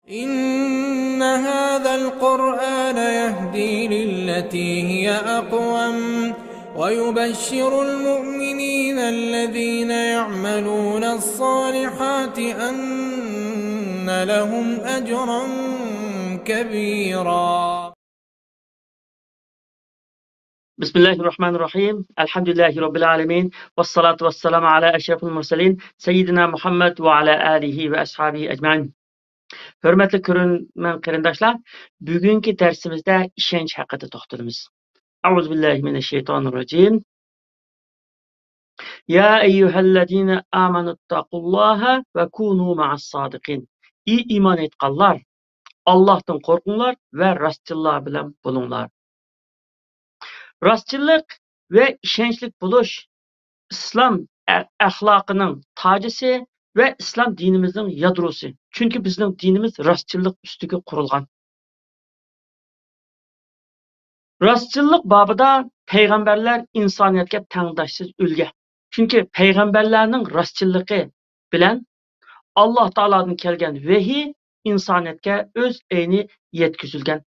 إن هذا القرآن يهدي للتي هي أقوم ويبشر المؤمنين الذين يعملون الصالحات أن لهم أجرا كبيرا. بسم الله الرحمن الرحيم. الحمد لله رب العالمين والصلاة والسلام على أشرف المرسلين سيدنا Muhammed ve ala alihi ve ashabihi ecmaîn. Hörmetli körünmen qarindaşlar, bugünkü dersimizde işenç haqida toxtalamiz. Auzubillahi mineşşeytanirracim. Ya eyyuhellezine amenuttaqullaha ve kunu ma'as-sadiqin. İman etqanlar, Allah'tan qorqunlar ve rastçılar bilen bulunlar. Rastçılık ve işençlik buluş İslam ahlakının tacisi ve İslam dinimizin yadrosu. Çünkü bizim dinimiz rastçılık üstüge kurulgan. Rastçılık babıda peygamberler insaniyetke tengdaşsız ülge. Çünkü peygamberlerinin rastçılığı bilen Allah Taala'dan kelgen vehi insaniyetke öz eyni yetkizilgen.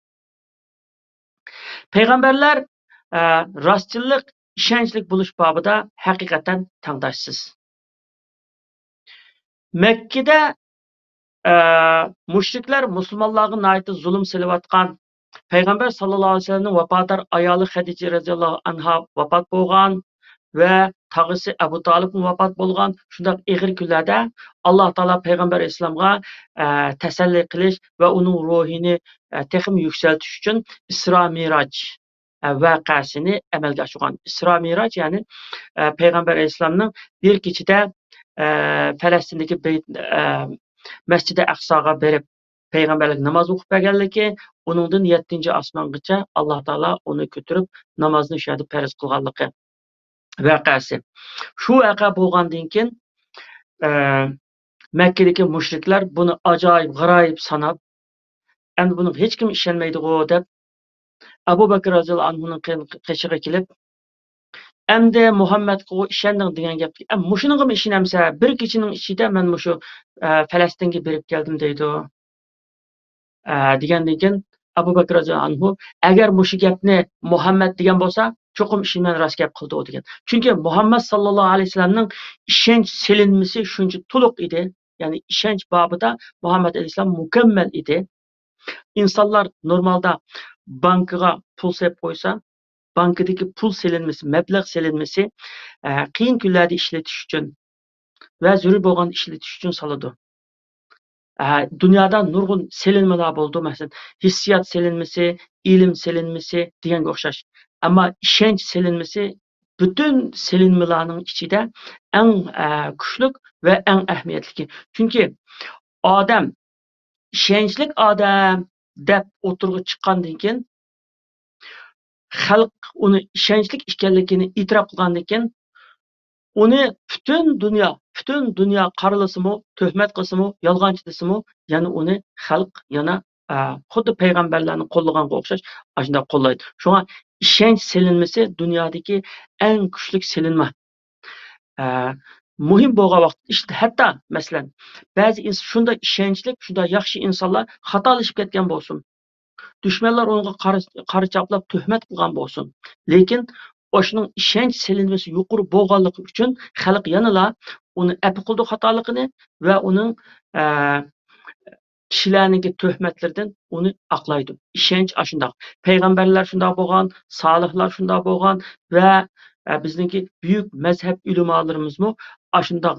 Peygamberler rastçılık, işençlik buluş babıda hakikaten tengdaşsız. Mekke'de müşrikler Müslümanlarga nayeti zulüm silivatkan Peygamber sallallahu aleyhi ve sellem'in vapadar ayalı Hadice radıyallahu anha vafat bolgan ve tağısı Ebu Talib'in vafat bolgan şundak ağır günlerde Allah Taala Peygamber İslam'a teselli kılış ve onun ruhini texim yükseltiş için İsra Miraç vakasını amelga aşıran. İsra Miraç yani Peygamber İslam'ın bir keçide Filistin'deki Mescid-i Aqsaga berip peygamberlik namaz okup bergenligi, onundan 7-ci asmangacha Allah Taala onu götürüp namazını şahidi periz kılganligi vakası. Şu vaqa bolgandan keyin Mekke'deki müşrikler bunu acayip, garayip sanap, endi bunu hiç kim işenmeydi dep Abu Bakr radıyallahu anhu'nun qışığı kelip endi Muhammedga işending degan gap. Muşununga işenemse bir kişinin içinde men muşu Filistinge berip geldim deydi. Degandan keyin Abu Bakr radıyallahu anhu agar muşu gapni Muhammed degan bo'lsa, cho'qim ishonman rost gap qildi o degan. Chunki Muhammed sallallohu alayhi vasallamning ishonch silinmasi shuncha to'liq edi. Ya'ni ishonch babida Muhammed alayhisalom mukammal edi. İnsanlar normalda bankaga pul sepib qo'ysa, bankadagi pul silinmasi, mablag' silinmasi qiyin kunlarda ishlatish uchun va zarur bo'lgan ishlatish uchun soladi. Dünyada nurgun silinmeler oldu mesela hissiyat silinmesi, ilim silinmesi deganga o'xshash. Ama ishonch silinmesi bütün silinmelerning ichida eng kuchli ve eng ahamiyatli. Çünkü odam ishonchlik odam deb o'tirg'i chiqqandan keyin xalq uni ishonchlik ekanligini e'tirof qilgandan keyin onu bütün dünya qarılısımı, töhmet qılsımı, yalğancı desimi, yani onu xalq yana xuddi peygamberlerini qo'llaganga o'xshash ashunda qo'llaydi. Şuna ishonch silinmasi dunyodagi eng kuchli silinma. Muhim bo'lgan vaqt işte hatta masalan ba'zi shunda ishonchlik, shunda yaxshi insonlar xatolashib ketgan bo'lsin. Düşmanlar onunla qarı chaplab töhmet qilgan bo'lsin. Lekin o'shaning ishonch silinmasi yuqori bo'lganligi uchun xalq yanala uni api qildi xatoligini va uning kishilarniki töhmetlerden onu aqlaydi. İşenç aşındaq. Peygamberler şundaq bo'lgan, salihlar şundaq bo'lgan ve bizdeki büyük mezhep ulamalarımızmı aşındaq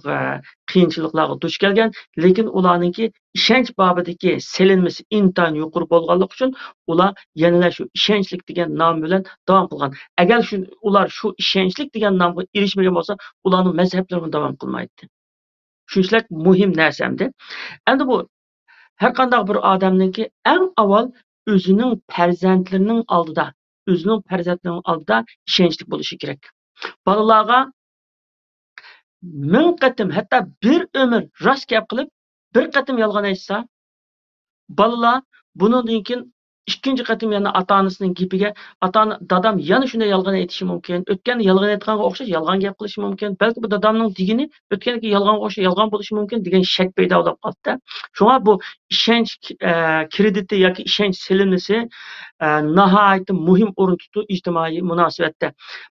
qiyinchiliklarga duch kelgan, lekin ularninki ishonch babidagi silinmasi intan yuqori bo'lganligi uchun ular yanada shu ishonchlik degan nom bilan davom qilgan. Agar ular shu ishonchlik degan nomga erishmagan bo'lsa, ularning mazhablarini davom qilmaydi. Shunchalik muhim narsamdi. Endi bu her qanday bir odamninki eng avval o'zining farzandlarining oldida ishonchli bo'lishi kerak. Bolalarga ming qatim, hatta bir ömür rost gap qilib, bir qatim yolg'on aytsa, bolalar bundan keyin ikkinchi qatim yana ota-onasining gapiga dadam yana shunday yolg'on aytishi mumkin. O'tgan yolg'on aytganga o'xshash yolg'on gap qilishi mumkin. Balki bu dadamning degini o'tganki yolg'onga o'xshash yolg'on bo'lishi mumkin degan shak paydo bo'lib qoldi. Shunga bu ishonch krediti yoki ishonch silinmasi nihoyatda muhim o'rin tutdi ijtimoiy munosabatda.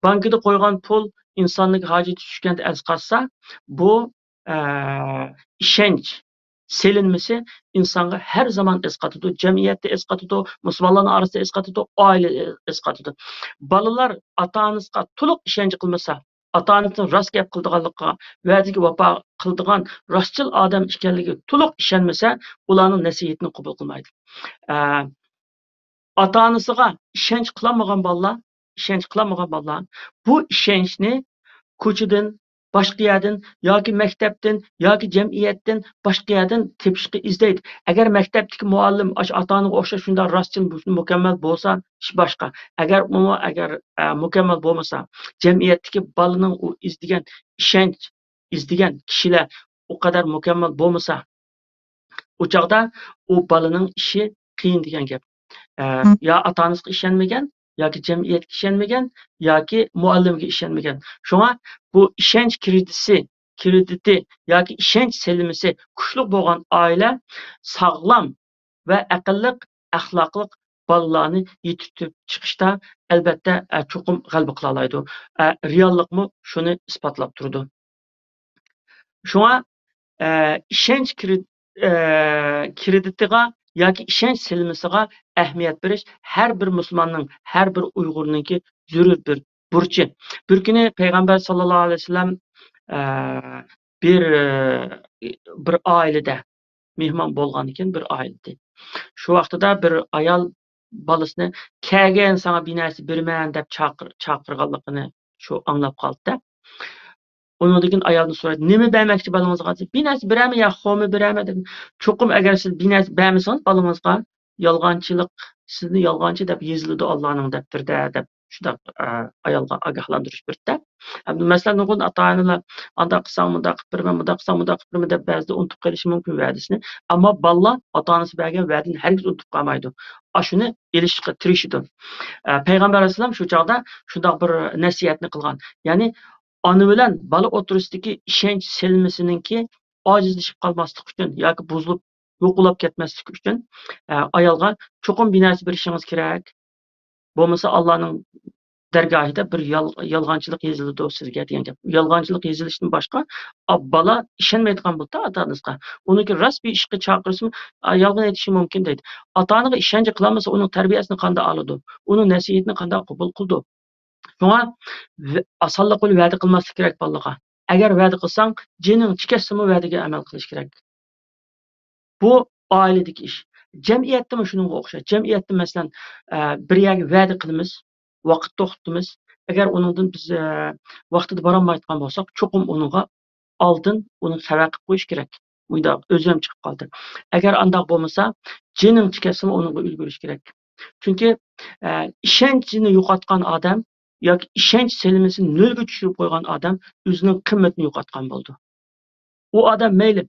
Bankida qo'ygan pul insonning hojati tushganda az qolsa, bu ishonch selinmesi insonga her zaman esqatıdı, cemiyette esqatıdı, musulmonlar arasında esqatıdı, aile esqatıdı. Balalar ata-onasiga to'liq ishonch qilmasa, ata-onasining rost gap qildiganligiga, va'daga vafo qildigan rostchil odam ekanligiga to'liq ishonmasa, ularning nasihatini qabul qilmaydi. Ata-onasiga ishonch qilmagan bolalar, bu ishonchni ko'chadan, başqa yerdan yoki maktabdan yoki jamiyatdan boshqa yerdan tepishga izlaydi. Agar maktabdagi muallim ota-onaga o'xshash shunday rostchil mukammal bo'lsa, ish boshqa. Agar mukammal bo'lmasa, jamiyatdagi bolaning u izlagan ishonch, izlagan kishilar o qadar mukammal bo'lmasa, o chaqda u bolaning ishi qiyin degan gap. Ya ota-onasiga ishonmagan, yoki jamiyatga ishonmagan, yoki muallimga ishonmagan. Shunga bu ishonch krediti yoki ishonch selimisi kuchli bo'lgan oila sog'lom va aqlli, axloqli bolalarni yetishtirib chiqishda albatta cho'qim g'alaba qila oladi. Reallikmi shuni isbotlab turdi. Shunga ishonch kreditiga yoki ishonch silmisiga ahamiyat berish har bir musulmonning, har bir Uyg'urningki zarur bir burchi. Bir kuni payg'ambar sallallohu alayhi vasallam bir oilada mehmon bo'lgan ekan, bir oilada. Shu vaqtida bir ayol bolasini "Kelgan sana bir narsa berman" deb chaqirganligini shu anglab qoldi. Onundan ayoldan so'radi, "Nima bermoqchi bolangizga?" "Bir narsa berami yo xo'mi berami?" dedim. "Cho'qim agar siz bir narsa bermasangiz bolangizga yolg'onchilik, sizni yolg'onchi deb yeziladi Allohning daftarida" deb shunda ayolga ogohlantirish berdi. Masalan, nurg'un ota-onalar anda qilsam, bunda qilib berman, bunda qilsam, bunda qilib berman deb ba'zida unutib qolishi mumkin va'dasini. Ammo bolalar ota-onasi bergan va'dani hargiz unutib qolmaydi. Shuni elishga tirishidi. Payg'ambar alayhisalom shu chaqda shunday bir nasihatni qilgan. Ya'ni ona bilan bola o'tirisidagi ishonch silmisininki ojizlashib qolmaslik uchun yoki buzilib yo'qolib ketmaslik uchun ayolga cho'qim bir narsa berishingiz kerak. Bo'lmasa Allohning dargohida bir yolg'onchilik yeziladi sizga degan gap. Yolg'onchilik yezilishdan boshqa bola ishonmaydigan bo'lsa ota-onasiga, uniki rost bir ishga chaqirsa yolg'on aytishi mumkin deydi. Ota-onaga ishonch qilmasa, uning tarbiyasini qanday oladi? Uning nasihatini qanday qabul qildi? Shunga osonlik bilan va'da qilmaslik kerak bolaga. Agar va'da qilsang, jining chikasimi va'daga amal qilish kerak. Bu oiladagi ish. Jamiyatda ham shunga o'xshash. Jamiyatda masalan bir yerga va'da qilamiz, vaqt to'xtatamiz. Agar uningdan biz vaqtida bora olmayotgan bo'lsak, cho'qim uningga oldin uni xabar qilib qo'yish kerak. Bunda o'zim chiqib qoldi. Agar undoq bo'lmasa, jining chikasimi uningga ulgurish kerak. Chunki ishonchini yo'qotgan odam yoki ishonch silmisini nolga tushirib qo'ygan odam o'zining qimmatini yo'qotgan bo'ldi. U odam mayli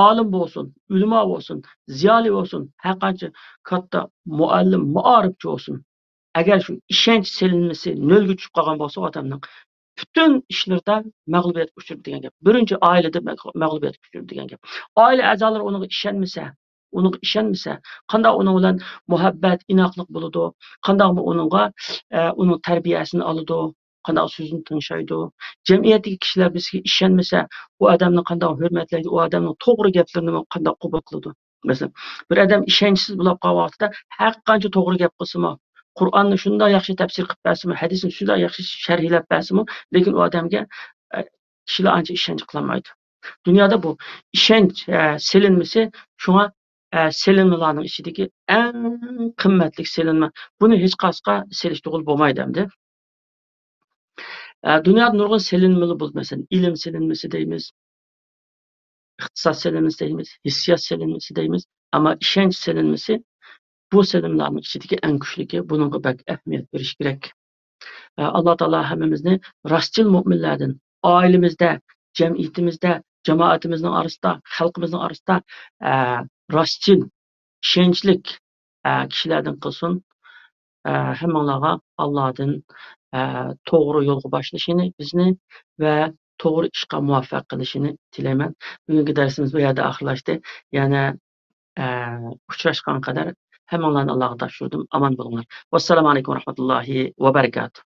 olim bo'lsin, ulamo bo'lsin, ziyoli bo'lsin, har qancha katta muallim, muarifchi bo'lsin. Agar shu ishonch silmisi nolga tushib qolgan bo'lsa odamning butun ishlarda mag'lubiyatga uchraydi degan gap. Birinchi oilada mag'lubiyatga uchraydi degan gap. Oila a'zolari unga ishonmasa, qanday uning bilan muhabbat, inoqlik bo'ladi, qanday uning tarbiyasini oladi, qanday so'zini tingshaydi. Jamiyatdagi kishilar bizga ishonmasa, u odamni qanday hurmatlaydi, u odamning to'g'ri gaplarini qanday qabul qiladi. Masalan, bir odam ishonchsiz bo'lib qolgan vaqtda har qancha to'g'ri gap qilsa-mu, Qur'onni shunday yaxshi tafsir qilib bersa-mu, hadisni shunday yaxshi sharhlab bersa-mu, lekin u odamga kishilar ancha ishonch qilmaydi. Dunyoda bu ishonch silinmasi, shunga silinmalarning ichidagi eng qimmatli silinma. Buni hech qasqa selishtirib bo'lmaydi hamda. Dunyoda nurg'un silinmalar bo'ldi. Masalan, ilm silinmasi deymiz, iqtisod silinmasi deymiz, hissiyot silinmasi deymiz. Ammo ishonch silinmasi bu silinmalarning ichidagi eng kuchligi. Bunga bak ahamiyat berish kerak. Alloh taolo hammamizni rostchil mu'minlardan, oilamizda, jamiyatimizda, jamoatimizning orasida, xalqimizning orasida rostchil, ishonchlik kishilardan qilsin. Hammalarga Allohdan to'g'ri yo'lga boshlashini bizni va to'g'ri ishga muvaffaq qilishini tilayman. Bugungi darsimiz bu yerda oxirlashdi. Yana uchrashgan qadar hammalarni Allohga topshirdim. Aman bo'linglar. Vassalomu alaykum va rahmatullohi va barakatuh.